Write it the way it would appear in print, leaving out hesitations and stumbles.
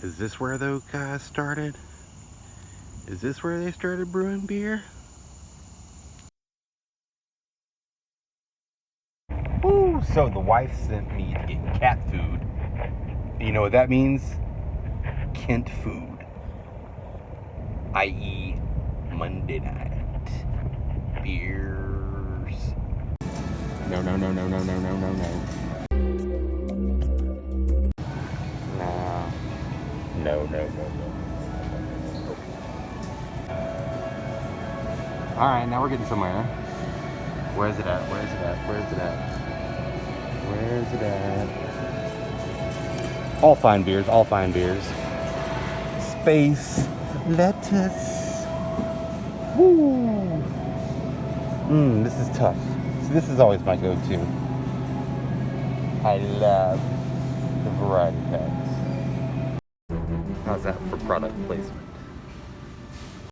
Is this where those guys started? Is this where they started brewing beer? Woo! So the wife sent me to get cat food. You know what that means? Kent food. I.e. Monday night. Beers. No. No. Alright, now we're getting somewhere. Where's it at? All fine beers. Space. Lettuce. Woo! This is tough. So this is always my go-to. I love the variety packs. How's that for product placement?